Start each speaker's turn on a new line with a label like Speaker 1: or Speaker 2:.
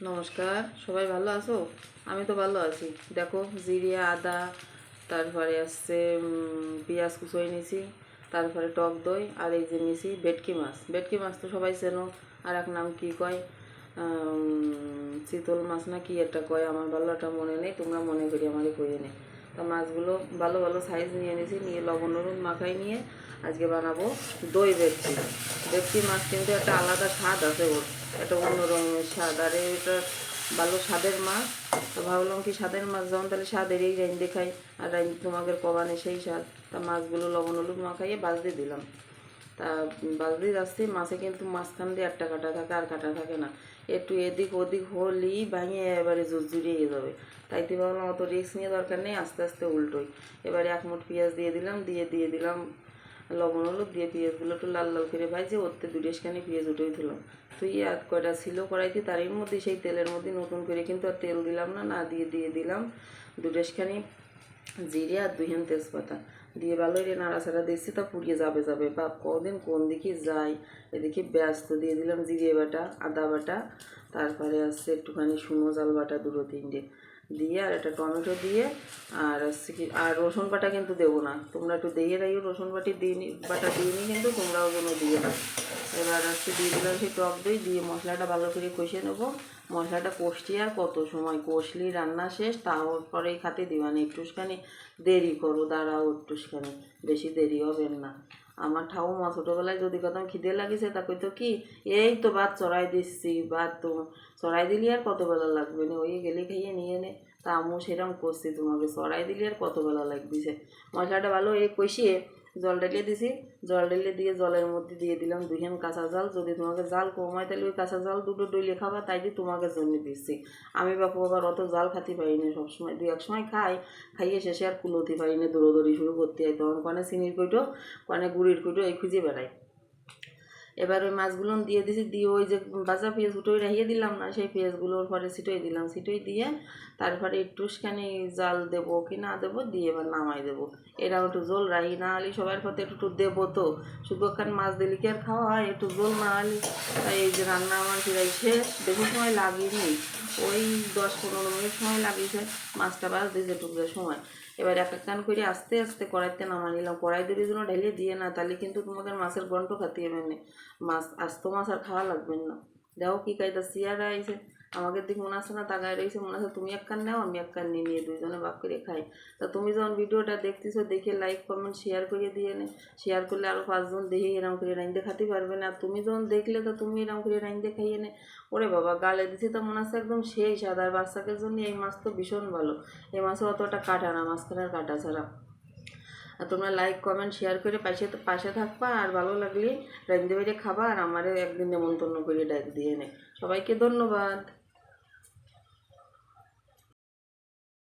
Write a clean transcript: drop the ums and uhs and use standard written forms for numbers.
Speaker 1: নমস্কার, সবাই ভালো আছো? আমি তো ভালো আছি। দেখো, জিরে, আদা, তারপরে আসছে পেঁয়াজ কুচোয় নিছি, তারপরে টক দই, আর এই যে নিছি ভেটকি মাছ। ভেটকি মাছ তো সবাই চেনো, আর এক নাম কি কয়, চিতল মাছ না কি একটা কয়, আমার ভালোটা মনে নেই, তোমরা মনে করি আমাকে কইয়ে নেই। তা মাছগুলো ভালো ভালো সাইজ নিয়ে নিয়েছি, নিয়ে লবণ হলুদ মাখাই নিয়ে আজকে বানাবো দই ভেটকি। ভেটকি মাছ কিন্তু একটা আলাদা স্বাদ আছে, ওর একটা অন্য রকমের স্বাদ, আর এটা ভালো স্বাদের মাছ। তো ভাবলাম কি স্বাদের মাছ যেমন তাহলে স্বাদেরই রাইন দেখাই, আর রাইন তোমাদের কবানে সেই স্বাদ। তা মাছগুলো লবণ হলুদ মাখাইয়ে বাজতে দিলাম। তা বালতি যাচ্ছি, মাছে কিন্তু মাঝখান দিয়ে একটা কাটা থাকে, আর কাটা থাকে না। একটু এদিক ওদিক হলেই ভাঙিয়ে এবারে জুড়িয়ে যাবে। তাইতে ভাবলাম অত রিস্ক নিয়ে দরকার নেই, আস্তে আস্তে উল্টোই। এবারে এক মুঠ পেঁয়াজ দিয়ে দিলাম, দিয়ে দিলাম লবণ হলুদ, দিয়ে পেঁয়াজগুলো একটু লাল লাল করে ভাজছে, ওতে দুটেশখানি পেঁয়াজ উঠেই দিলাম। তুই আর কয়টা ছিল কড়াইতে, তারই মধ্যে সেই তেলের মধ্যে নতুন করে কিন্তু আর তেল দিলাম না, দিয়ে দিলাম দুটেশখানি জিরে আর 2 তেজপাতা দিয়ে ভালো করে নাড়াচাড়া দিচ্ছি। তা পুড়িয়ে যাবে বা কদিন কোন দিকে যায়, এদিকে ব্যস্ত দিয়ে দিলাম জিরে বাটা, আদা বাটা, তারপরে আসছে একটুখানি শুকনো জাল বাটা 2-3টে দিয়ে, আর একটা টমেটো দিয়ে, আর হচ্ছে কি, আর রসুন বাটা কিন্তু দেবো না, তোমরা একটু দিয়ে রাখো, রসুন বাটা দিয়ে নি কিন্তু তোমরাও যেন দিয়ে দাও। এবার হচ্ছে দিয়ে দিলাম সেই টক দই দিয়ে মশলাটা ভালো করে কষিয়ে নেবো। মশলাটা কষছি আর কত সময় কষলি, রান্না শেষ, তারপরেই খাতে দিবা না, একটুখানি দেরি করো, দাঁড়াও একটুখানি, বেশি দেরি হবে না। আমার ঠাকুমা ছোটোবেলায় যদি কত খিদে লাগিছে তা কইতো কি, এই তো ভাত চড়াই দিচ্ছি, ভাত তো চড়াই দিলি আর কত বেলা লাগবে না, ওই গেলে খাইয়ে নিয়ে নে। তা আমিও সেরকম করছি, তোমাকে চড়াই দিলি আর কত বেলা লাগবিছে। মশলাটা ভালো এই কষিয়ে জল ঢেলে দিছি, জল ঢেলে দিয়ে জলের মধ্যে দিয়ে দিলাম 2 কাঁচা জাল। যদি তোমাকে জাল কমায় তাহলে ওই কাঁচা জাল দুটো ডইলে খাবা, তাই দিয়ে তোমাকে জন্য দিচ্ছি। আমি বাপু আবার অত জাল খাতে পারি না সবসময়, 2-1 সময় খাইয়ে শেষে আর কুলোতে পারি না, দৌড়োদৌড়ি শুরু করতে হয়, তখন কনে চিনির কইটো, কনে গুড়ির কইটো এই খুঁজে বেড়াই। এবার ওই মাছগুলো দিয়ে দিছি, দিয়ে ওই যে ভাজা পেঁয়াজ উঠোই রাখিয়ে দিলাম না, সেই পেঁয়াজগুলোর পরে ছিটোই দিলাম, ছিটোই দিয়ে তারপরে একটুখানি জাল দেবো কি না দেবো দিয়ে এবার নামাই দেবো। এরা একটু জল রাখি, না হলে সবার পথে একটু দেবো, তো শুধু একখান মাছ দিলে কি আর খাওয়া হয়, একটু জল না হলে। তাই এই যে রান্না আমার ফিরাই শেষ, বেশি সময় লাগেনি, ওই 10-15 মিনিট সময় লাগিয়েছে মাছটা ভাজতে যেটুকু সময়। এবার এক কান করে আস্তে আস্তে কড়াইতে নামা নিলাম, কড়াই দেবে জন্য ঢেলে দিয়ে না, তাহলে কিন্তু তোমাদের মাছের গন্ধ খাতে হবে না, মাছ আস্ত মাছ আর খাওয়া লাগবে না। দেখো কি কায়দা চেয়ারা আইছে, আমাকে দিক মনে আছে না, তাকায় রয়েছে, মনে আছে তুমি এক কান নাও আমি এক কান নিয়ে দুইজনে ভাগ করে খাই। তা তুমি যখন ভিডিওটা দেখতেছো দেখে লাইক কমেন্ট শেয়ার করে দিয়ে নে, শেয়ার করলে আরও 5 জন দেখে এরকম করে রাইন্দে খাতে পারবে না। আর তুমি যখন দেখলে তো তুমি এরকম করে রাইন্দে খাইয়ে নে। ওরে বাবা, গালে দিছি তো মনে আছে একদম সেই সাদার বাচ্চাদের জন্য এই মাছ তো ভীষণ ভালো। এই মাছও অতটা কাটা না, মাঝখানের কাটা ছাড়া। আর তোমরা লাইক কমেন্ট শেয়ার করে পাশে থাকবা, আর ভালো লাগলে রাইন্দে বেড়ে খাবা, আর আমারে একদিন নেমন্তন্ন করে ডাক দিয়ে নে। সবাইকে ধন্যবাদ।